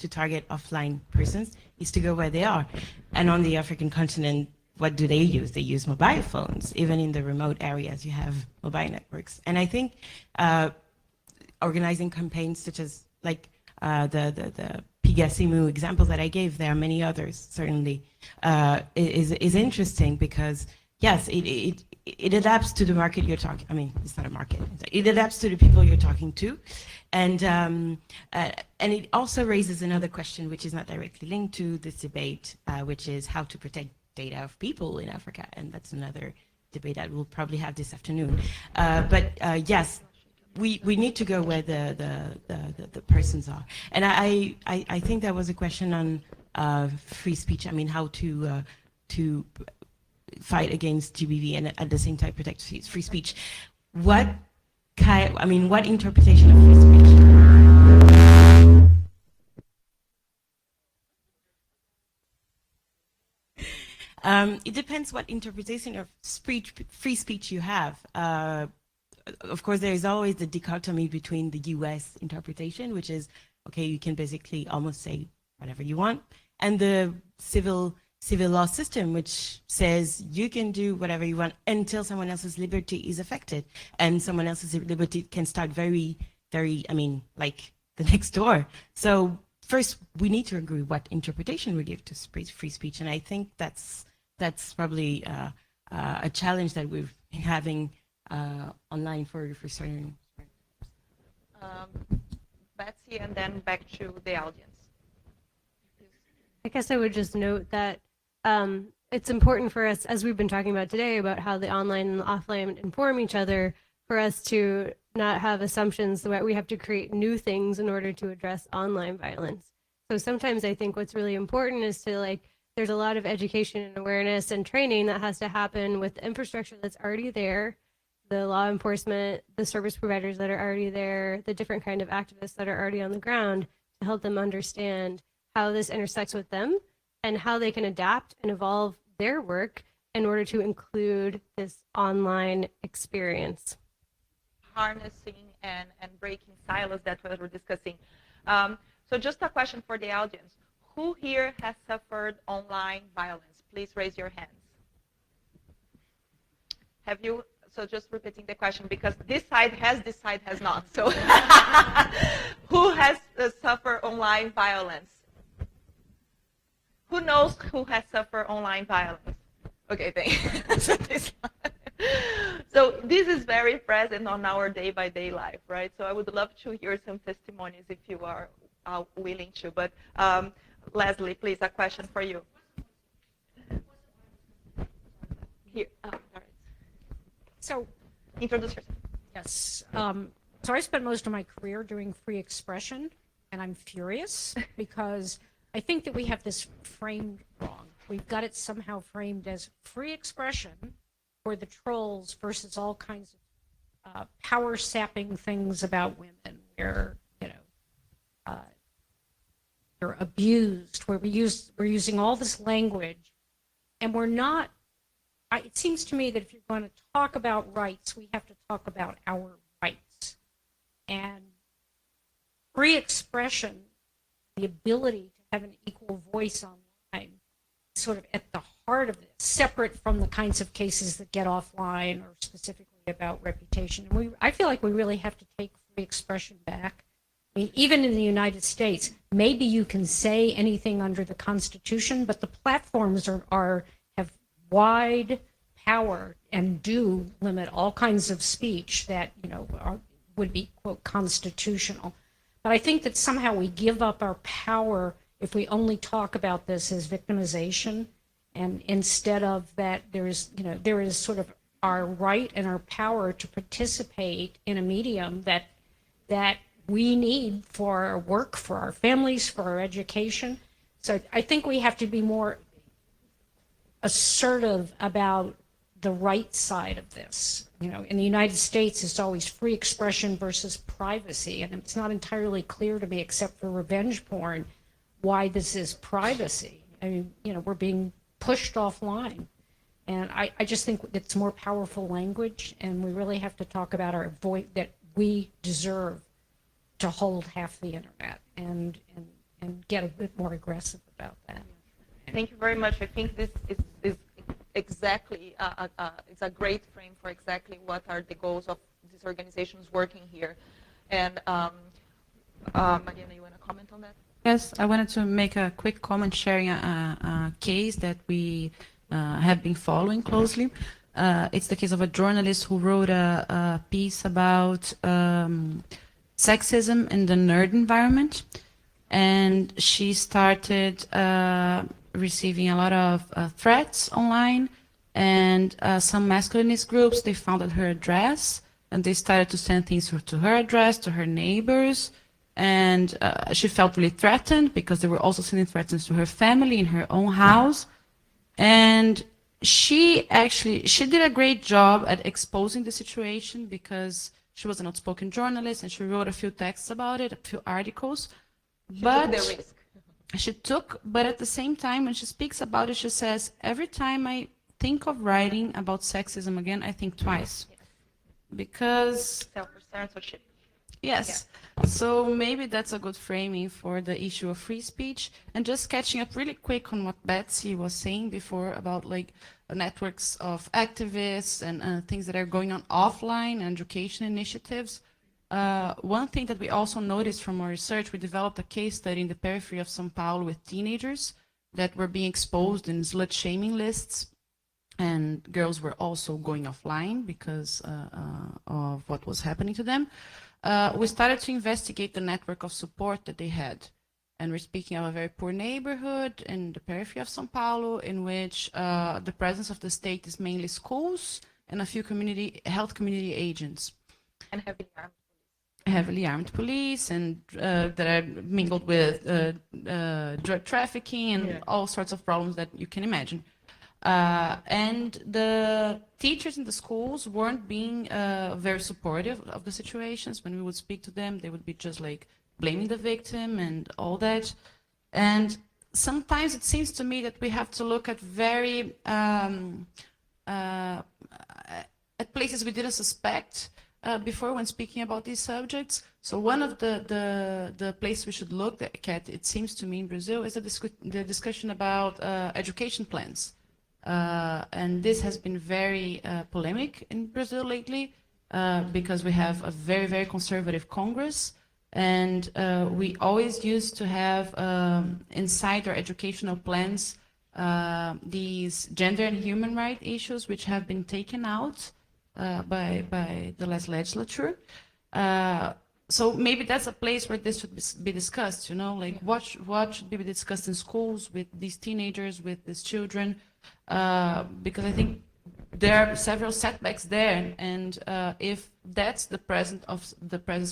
target offline persons is to go where they are. And on the African continent, what do they use? They use mobile phones. Even in the remote areas, you have mobile networks. And I think organizing campaigns such as like the Pigasimu example that I gave, there are many others, certainly, is interesting, because yes, it adapts to the market you're talking. I mean, it's not a market. It adapts to the people you're talking to, and it also raises another question, which is not directly linked to this debate, which is how to protect data of people in Africa, and that's another debate that we'll probably have this afternoon. But yes, we need to go where the persons are, and I think there was a question on free speech. I mean, how to fight against GBV and at the same time protect free speech. What interpretation of free speech? It depends what interpretation of free speech you have. Of course, there is always the dichotomy between the US interpretation, which is, okay, you can basically almost say whatever you want, and the civil law system, which says you can do whatever you want until someone else's liberty is affected, and someone else's liberty can start very, I mean, like the next door. So first, we need to agree what interpretation we give to free speech, and I think that's probably a challenge that we've been having online for certain. Betsy, and then back to the audience. I guess I would just note that it's important for us, as we've been talking about today, about how the online and the offline inform each other, for us to not have assumptions that we have to create new things in order to address online violence. So sometimes I think what's really important is to there's a lot of education and awareness and training that has to happen with the infrastructure that's already there, the law enforcement, the service providers that are already there, the different kind of activists that are already on the ground, to help them understand how this intersects with them and how they can adapt and evolve their work in order to include this online experience. Harnessing and breaking silos that we were discussing. So just a question for the audience. Who here has suffered online violence? Please raise your hands. Have you? So just repeating the question, because this side has not. So who has suffered online violence? Who knows who has suffered online violence? Okay, thank you. So this is very present on our day-by-day life, right? So I would love to hear some testimonies if you are willing to. But Leslie, please, a question for you. Here, all right. So, introduce yourself. yes. So I spent most of my career doing free expression, and I'm furious because I think that we have this framed wrong. We've got it somehow framed as free expression for the trolls versus all kinds of power sapping things about women, where you're abused, where we're using all this language, and we're not. It seems to me that if you're going to talk about rights, we have to talk about our rights. And free expression, the ability to have an equal voice online, is sort of at the heart of this, separate from the kinds of cases that get offline or specifically about reputation. And I feel like we really have to take free expression back. I mean, even in the United States, maybe you can say anything under the Constitution, but the platforms have wide power and do limit all kinds of speech that would be, quote, constitutional. But I think that somehow we give up our power if we only talk about this as victimization, and instead of that there is sort of our right and our power to participate in a medium that we need for our work, for our families, for our education. So I think we have to be more assertive about the right side of this. In the United States, it's always free expression versus privacy, and it's not entirely clear to me, except for revenge porn, why this is privacy. I mean, we're being pushed offline, and I just think it's more powerful language, and we really have to talk about our voice, that we deserve to hold half the internet, and get a bit more aggressive about that. Thank you very much. I think this is exactly it's a great frame for exactly what are the goals of these organizations working here. And Mariana, you want to comment on that? Yes, I wanted to make a quick comment sharing a case that we have been following closely. It's the case of a journalist who wrote a piece about sexism in the nerd environment, and she started receiving a lot of threats online, and some masculinist groups, they found her address, and they started to send things to her address, to her neighbors, and she felt really threatened because they were also sending threats to her family in her own house. And she did a great job at exposing the situation, because she was an outspoken journalist and she wrote a few texts about it, a few articles. She took, but at the same time, when she speaks about it, she says, every time I think of writing about sexism again, I think twice. Because Self-censorship. yes. Yeah. So maybe that's a good framing for the issue of free speech. And just catching up really quick on what Betsy was saying before about networks of activists and things that are going on offline, and education initiatives. One thing that we also noticed from our research, we developed a case study in the periphery of São Paulo with teenagers that were being exposed in slut shaming lists and girls were also going offline because of what was happening to them, we started to investigate the network of support that they had. And we're speaking of a very poor neighborhood in the periphery of São Paulo, in which the presence of the state is mainly schools and a few health community agents. And Heavily armed police, and that are mingled with drug trafficking and all sorts of problems that you can imagine. And the teachers in the schools weren't being very supportive of the situations. When we would speak to them, they would be just like blaming the victim and all that. And sometimes it seems to me that we have to look at at places we didn't suspect before when speaking about these subjects. So one of the places we should look at, it seems to me, in Brazil, is the discussion about education plans. And this has been very polemic in Brazil lately because we have a very, very conservative Congress. And we always used to have inside our educational plans these gender and human rights issues, which have been taken out by the last legislature. So maybe that's a place where this should be discussed, you know, like what should be discussed in schools with these teenagers, with these children, because I think there are several setbacks there, and if that's the presence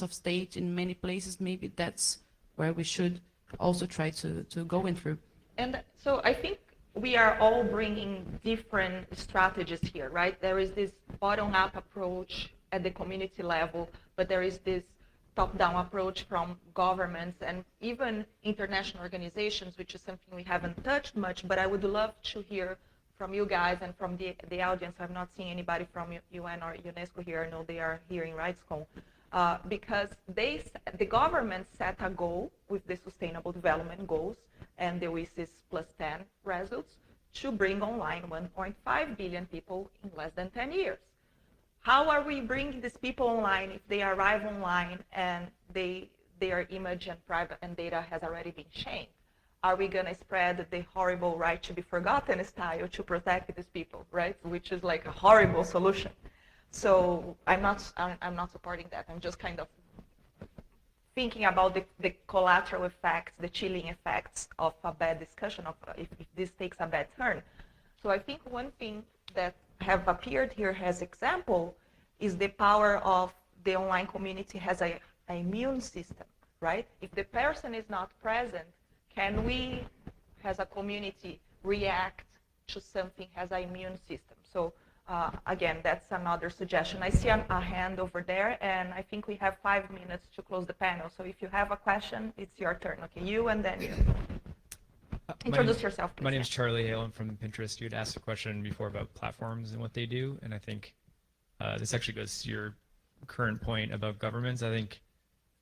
of state in many places, maybe that's where we should also try to go in through. And so I think we are all bringing different strategies here, right? There is this bottom-up approach at the community level, but there is this top-down approach from governments and even international organizations, which is something we haven't touched much, but I would love to hear from you guys and from the audience. I'm not seeing anybody from UN or UNESCO here. I know they are here in RightsCon. Because the government set a goal with the Sustainable Development Goals and the WICIS +10 results to bring online 1.5 billion people in less than 10 years. How are we bringing these people online if they arrive online and their image and private and data has already been shamed? Are we going to spread the horrible right to be forgotten style to protect these people, right? Which is like a horrible solution. So I'm not supporting that. I'm just kind of thinking about the collateral effects, the chilling effects of a bad discussion of if this takes a bad turn. So I think one thing that have appeared here as example is the power of the online community has an immune system, right? If the person is not present, can we, as a community, react to something as an immune system? So again, that's another suggestion. I see a hand over there, and I think we have 5 minutes to close the panel. So if you have a question, it's your turn. Okay, you and then you. Introduce yourself, please. My name is Charlie Hale. I'm from Pinterest. You had asked a question before about platforms and what they do, and I think this actually goes to your current point about governments. I think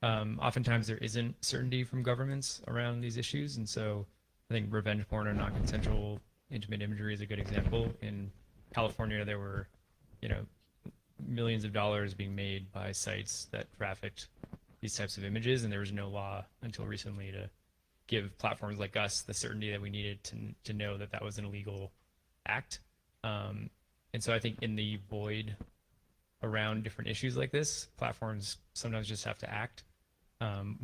oftentimes there isn't certainty from governments around these issues, and so I think revenge porn or non-consensual intimate imagery is a good example. In California, there were, millions of dollars being made by sites that trafficked these types of images, and there was no law until recently to give platforms like us the certainty that we needed to know that that was an illegal act. And so I think in the void around different issues like this, platforms sometimes just have to act.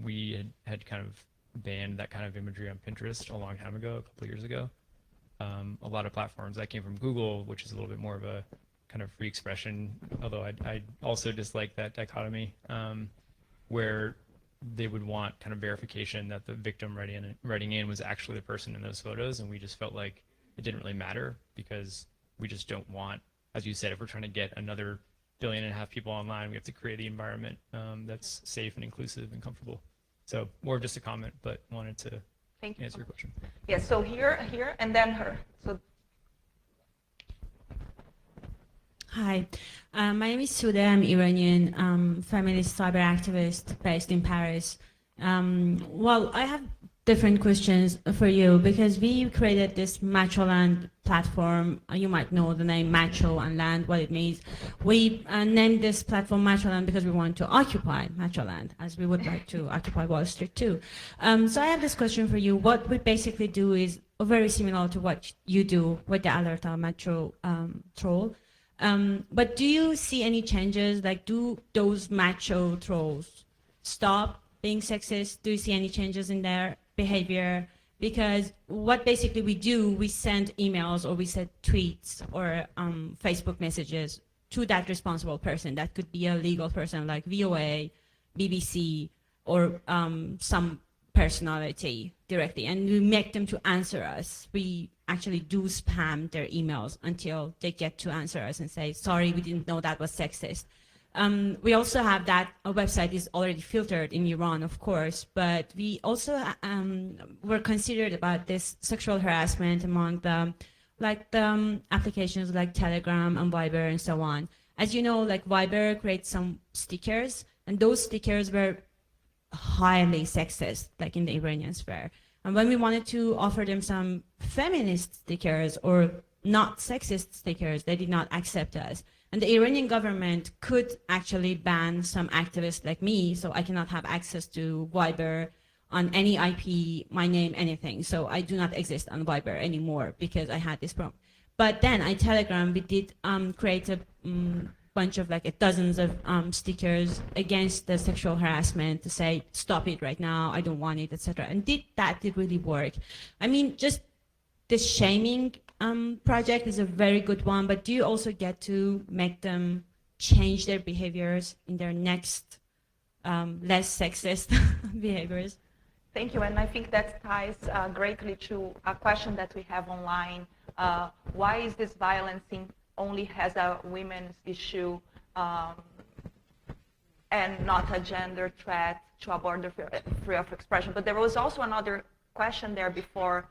We had kind of banned that kind of imagery on Pinterest a long time ago, a couple of years ago. A lot of platforms, I came from Google, which is a little bit more of a kind of free expression, although I also dislike that dichotomy, where they would want kind of verification that the victim writing in was actually the person in those photos, and we just felt like it didn't really matter because we just don't want, as you said, if we're trying to get another 1.5 billion people online, we have to create the environment that's safe and inclusive and comfortable. So more of just a comment, but wanted to answer your question. Yes, so here, and then her. So. Hi, my name is Suda. I'm Iranian, feminist cyber activist based in Paris. Well, I have different questions for you because we created this Macho Land platform. You might know the name Macho and Land, what it means. We named this platform Macho Land because we want to occupy Macho Land, as we would like to occupy Wall Street too. So I have this question for you. What we basically do is very similar to what you do with the Alerta Metro troll. But do you see any changes? Like, do those macho trolls stop being sexist? Do you see any changes in their behavior? Because what basically we do, we send emails or we send tweets or Facebook messages to that responsible person. That could be a legal person like VOA, BBC, or some personality directly, and we make them to answer us. We actually do spam their emails until they get to answer us and say, sorry, we didn't know that was sexist. We also have that a website is already filtered in Iran, of course, but we also were considered about this sexual harassment among the applications like Telegram and Viber and so on. As you know, like Viber creates some stickers, and those stickers were highly sexist, like in the Iranian sphere. And when we wanted to offer them some feminist stickers or not sexist stickers, they did not accept us. And the Iranian government could actually ban some activists like me, so I cannot have access to Viber on any IP, my name, anything. So I do not exist on Viber anymore because I had this problem. But then on Telegram, we did create a bunch of like dozens of stickers against the sexual harassment to say, stop it right now, I don't want it, etc. And that did really work. I mean, just this shaming project is a very good one, but do you also get to make them change their behaviors in their next less sexist behaviors? Thank you, and I think that ties greatly to a question that we have online. Why is this violence only as a women's issue and not a gender threat to a border free of expression? But there was also another question there before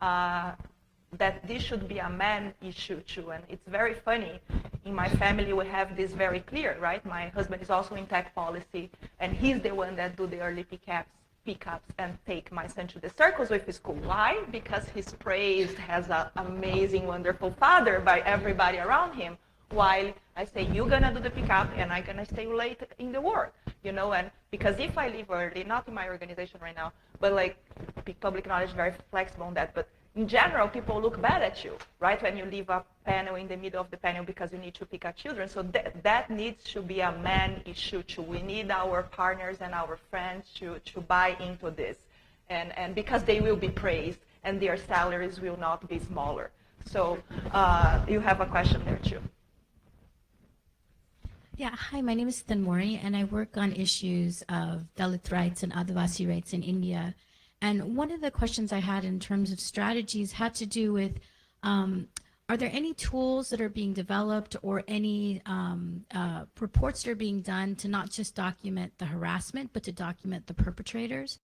that this should be a man issue too, and it's very funny. In my family, we have this very clear, right? My husband is also in tech policy, and he's the one that do the early pickups and take my son to the circles with his school. Why? Because he's praised as an amazing, wonderful father by everybody around him, while I say, you're gonna do the pickup and I'm gonna stay late in the work, you know? And because if I leave early, not in my organization right now, but like public knowledge, very flexible on that, but in general, people look bad at you, right? When you leave a panel in the middle of the panel because you need to pick up children. So that needs to be a man issue too. We need our partners and our friends to buy into this. And because they will be praised and their salaries will not be smaller. So you have a question there too. Yeah, hi, my name is Tanmori, and I work on issues of Dalit rights and Adivasi rights in India. And one of the questions I had in terms of strategies had to do with, are there any tools that are being developed or any reports that are being done to not just document the harassment, but to document the perpetrators?